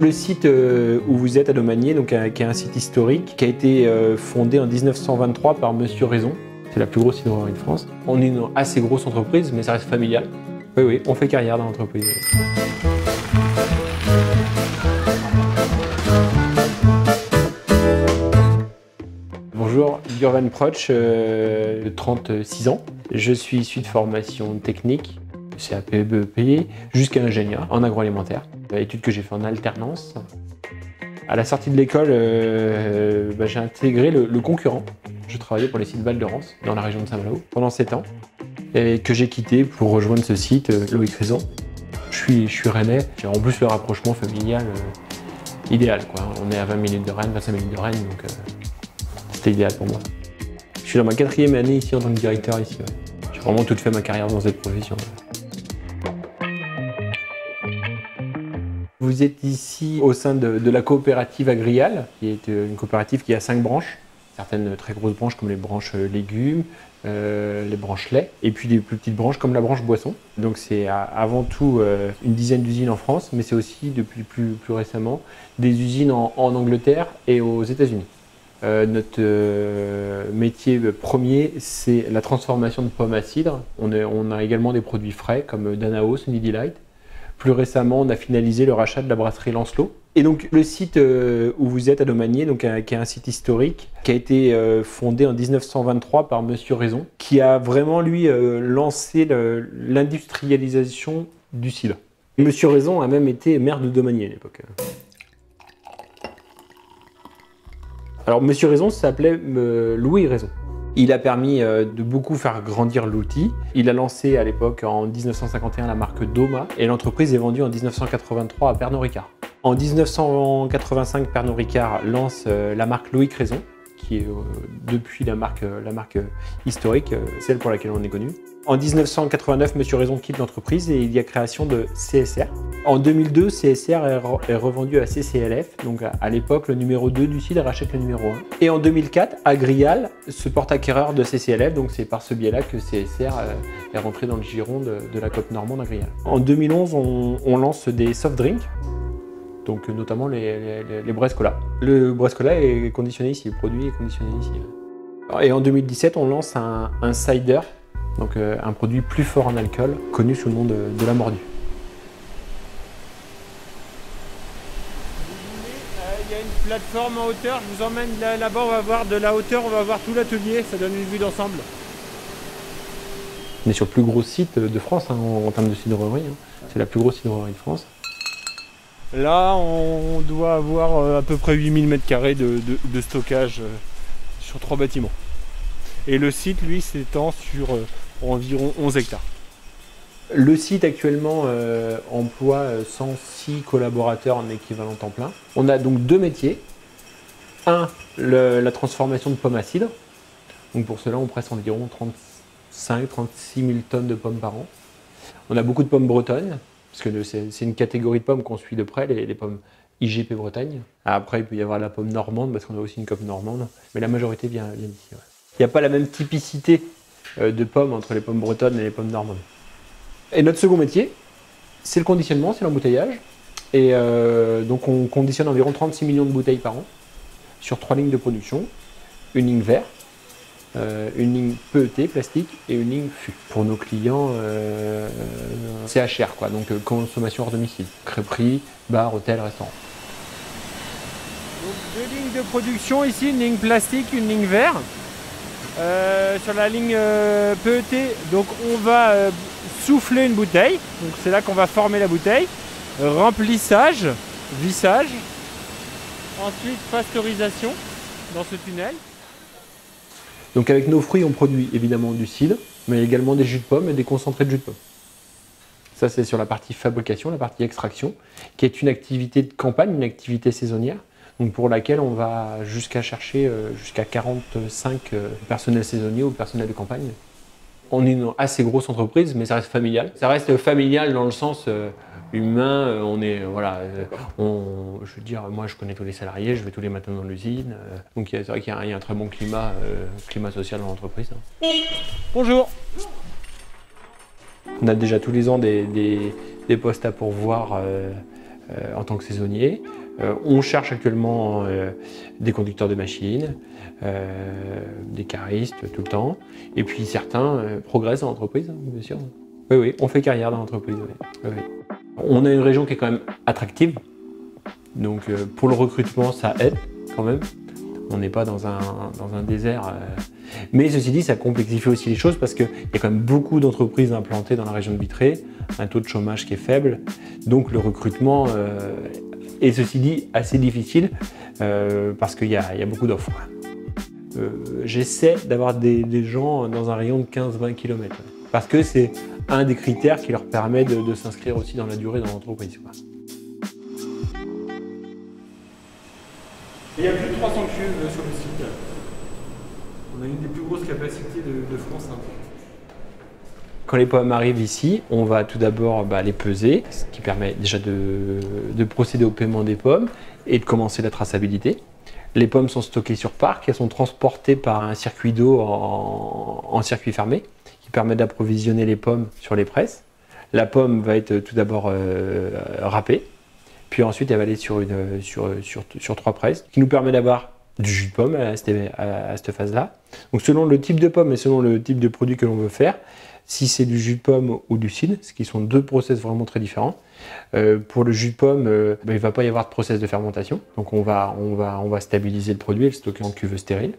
Le site où vous êtes à Domanier, donc, qui est un site historique, qui a été fondé en 1923 par Monsieur Raison. C'est la plus grosse hydrorerie de France. On est une assez grosse entreprise, mais ça reste familial. Oui, oui, on fait carrière dans l'entreprise. Bonjour, Gurvan Proch, 36 ans. Je suis issu de formation technique, CAP, BEP, jusqu'à ingénieur en agroalimentaire. Études que j'ai fait en alternance. À la sortie de l'école, j'ai intégré le concurrent. Je travaillais pour les sites Val de Rance, dans la région de Saint-Malo, pendant 7 ans, et que j'ai quitté pour rejoindre ce site, Loïc Raison. Je suis rennais. En plus, le rapprochement familial, idéal, quoi. On est à 20 minutes de Rennes, 25 minutes de Rennes, donc c'était idéal pour moi. Je suis dans ma 4e année ici en tant que directeur ici. Ouais. J'ai vraiment toute fait ma carrière dans cette profession. Vous êtes ici au sein de la coopérative Agrial, qui est une coopérative qui a 5 branches. Certaines très grosses branches comme les branches légumes, les branches lait, et puis des plus petites branches comme la branche boisson. Donc c'est avant tout une dizaine d'usines en France, mais c'est aussi depuis plus récemment des usines en Angleterre et aux États-Unis. Notre métier premier, c'est la transformation de pommes à cidre. On a également des produits frais comme Danao, Sunny Delight. Plus récemment, on a finalisé le rachat de la brasserie Lancelot. Et donc le site où vous êtes à Domanier, donc, qui est un site historique, qui a été fondé en 1923 par Monsieur Raison, qui a vraiment, lui, lancé l'industrialisation du cidre. Monsieur Raison a même été maire de Domanier à l'époque. Alors Monsieur Raison s'appelait Louis Raison. Il a permis de beaucoup faire grandir l'outil. Il a lancé à l'époque, en 1951, la marque Doma, et l'entreprise est vendue en 1983 à Pernod Ricard. En 1985, Pernod Ricard lance la marque Loïc Raison, qui est depuis la marque historique, celle pour laquelle on est connu. En 1989, Monsieur Raison quitte l'entreprise et il y a création de CSR. En 2002, CSR est revendu à CCLF, donc à l'époque le numéro 2 du cidre rachète le numéro 1. Et en 2004, Agrial se porte acquéreur de CCLF, donc c'est par ce biais-là que CSR est rentré dans le giron de la COP normande Agrial. En 2011, on lance des soft drinks, donc notamment les Brescola. Le Brescola est conditionné ici, le produit est conditionné ici. Et en 2017, on lance un cider, donc un produit plus fort en alcool, connu sous le nom de la mordue. Il y a une plateforme en hauteur, je vous emmène là-bas, on va voir de la hauteur, on va voir tout l'atelier, ça donne une vue d'ensemble. On est sur le plus gros site de France hein, en termes de cidrerie, hein. C'est la plus grosse cidrerie de France. Là, on doit avoir à peu près 8000 m² de stockage sur 3 bâtiments. Et le site, lui, s'étend sur environ 11 hectares. Le site actuellement emploie 106 collaborateurs en équivalent temps plein. On a donc 2 métiers. Un, la transformation de pommes à cidre. Donc pour cela, on presse environ 35-36 000 tonnes de pommes par an. On a beaucoup de pommes bretonnes, parce que c'est une catégorie de pommes qu'on suit de près, les pommes IGP Bretagne. Après, il peut y avoir la pomme normande, parce qu'on a aussi une COP normande, mais la majorité vient d'ici. Ouais. Il n'y a pas la même typicité de pommes entre les pommes bretonnes et les pommes normandes. Et notre second métier, c'est le conditionnement, c'est l'embouteillage. Et donc on conditionne environ 36 millions de bouteilles par an sur 3 lignes de production. Une ligne verre, une ligne PET, plastique, et une ligne fût. Pour nos clients, CHR, quoi, donc consommation hors domicile. Crêperie, bar, hôtel, restaurant. Donc 2 lignes de production ici, une ligne plastique, une ligne verre. Sur la ligne PET, donc on va souffler une bouteille, donc c'est là qu'on va former la bouteille, remplissage, vissage, ensuite pasteurisation dans ce tunnel. Donc avec nos fruits, on produit évidemment du cidre, mais également des jus de pommes et des concentrés de jus de pommes. Ça c'est sur la partie fabrication, la partie extraction, qui est une activité de campagne, une activité saisonnière. Donc pour laquelle on va jusqu'à chercher jusqu'à 45 personnels saisonniers ou personnels de campagne. On est une assez grosse entreprise, mais ça reste familial. Ça reste familial dans le sens humain. On est, voilà, je veux dire, moi je connais tous les salariés, je vais tous les matins dans l'usine. Donc c'est vrai qu'il y a un très bon climat social dans l'entreprise. Bonjour. On a déjà tous les ans des postes à pourvoir en tant que saisonnier. On cherche actuellement des conducteurs de machines, des caristes tout le temps. Et puis certains progressent dans l'entreprise, bien sûr. Oui, oui, on fait carrière dans l'entreprise. Oui. Oui. On a une région qui est quand même attractive. Donc pour le recrutement, ça aide quand même. On n'est pas dans un désert. Mais ceci dit, ça complexifie aussi les choses parce qu'il y a quand même beaucoup d'entreprises implantées dans la région de Vitré, un taux de chômage qui est faible. Donc le recrutement est, ceci dit, assez difficile parce qu'il y a beaucoup d'offres. J'essaie d'avoir des gens dans un rayon de 15-20 km. Parce que c'est un des critères qui leur permet de s'inscrire aussi dans la durée dans l'entreprise. Il y a plus de 300 cuves sur le site. On a une des plus grosses capacités de France. Quand les pommes arrivent ici, on va tout d'abord les peser, ce qui permet déjà de procéder au paiement des pommes et de commencer la traçabilité. Les pommes sont stockées sur parc, elles sont transportées par un circuit d'eau en circuit fermé qui permet d'approvisionner les pommes sur les presses. La pomme va être tout d'abord râpée. Puis ensuite, elle va aller sur 3 presses, qui nous permet d'avoir du jus de pomme à cette phase-là. Donc selon le type de pomme et selon le type de produit que l'on veut faire, si c'est du jus de pomme ou du cidre, ce qui sont 2 process vraiment très différents. Pour le jus de pomme, il ne va pas y avoir de process de fermentation. Donc on va stabiliser le produit et le stocker en cuve stérile.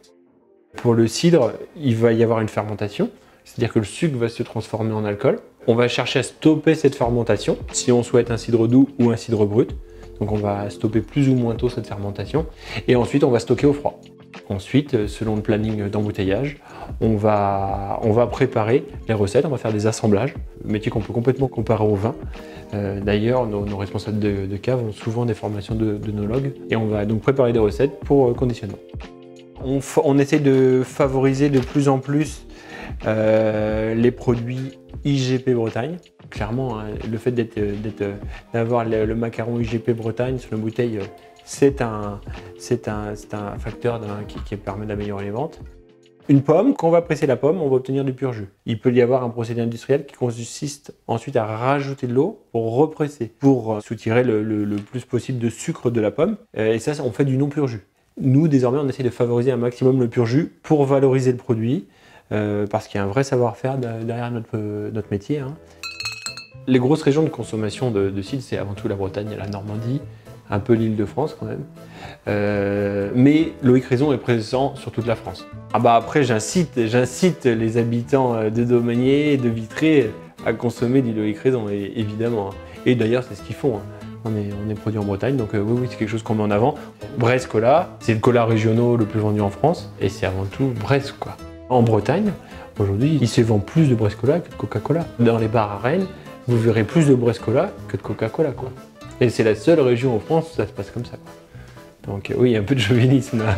Pour le cidre, il va y avoir une fermentation. C'est-à-dire que le sucre va se transformer en alcool. On va chercher à stopper cette fermentation si on souhaite un cidre doux ou un cidre brut. Donc on va stopper plus ou moins tôt cette fermentation. Et ensuite, on va stocker au froid. Ensuite, selon le planning d'embouteillage, on va préparer les recettes, on va faire des assemblages, métier qu'on peut complètement comparer au vin. D'ailleurs, nos responsables de cave ont souvent des formations d'œnologues et on va donc préparer des recettes pour conditionnement. On essaie de favoriser de plus en plus les produits IGP Bretagne. Clairement, hein, le fait d'avoir le macaron IGP Bretagne sur la bouteille, c'est un facteur qui permet d'améliorer les ventes. Une pomme, quand on va presser la pomme, on va obtenir du pur jus. Il peut y avoir un procédé industriel qui consiste ensuite à rajouter de l'eau pour represser, pour soutirer le plus possible de sucre de la pomme. Et ça, on fait du non pur jus. Nous, désormais, on essaie de favoriser un maximum le pur jus pour valoriser le produit, parce qu'il y a un vrai savoir-faire derrière notre métier. Hein. Les grosses régions de consommation de cidre, c'est avant tout la Bretagne et la Normandie, un peu l'Île-de-France quand même. Mais Loïc Raison est présent sur toute la France. Après, j'incite les habitants de Domanier et de Vitré à consommer du Loïc Raison, évidemment. Et d'ailleurs, c'est ce qu'ils font. Hein. On est produit en Bretagne, donc oui, c'est quelque chose qu'on met en avant. Bresse Cola, c'est le cola régional le plus vendu en France, et c'est avant tout Bresse, quoi. En Bretagne, aujourd'hui, il se vend plus de Bresse Cola que de Coca-Cola. Dans les bars à Rennes, vous verrez plus de Bresse Cola que de Coca-Cola, quoi. Et c'est la seule région en France où ça se passe comme ça, quoi. Donc oui, il y a un peu de chauvinisme là.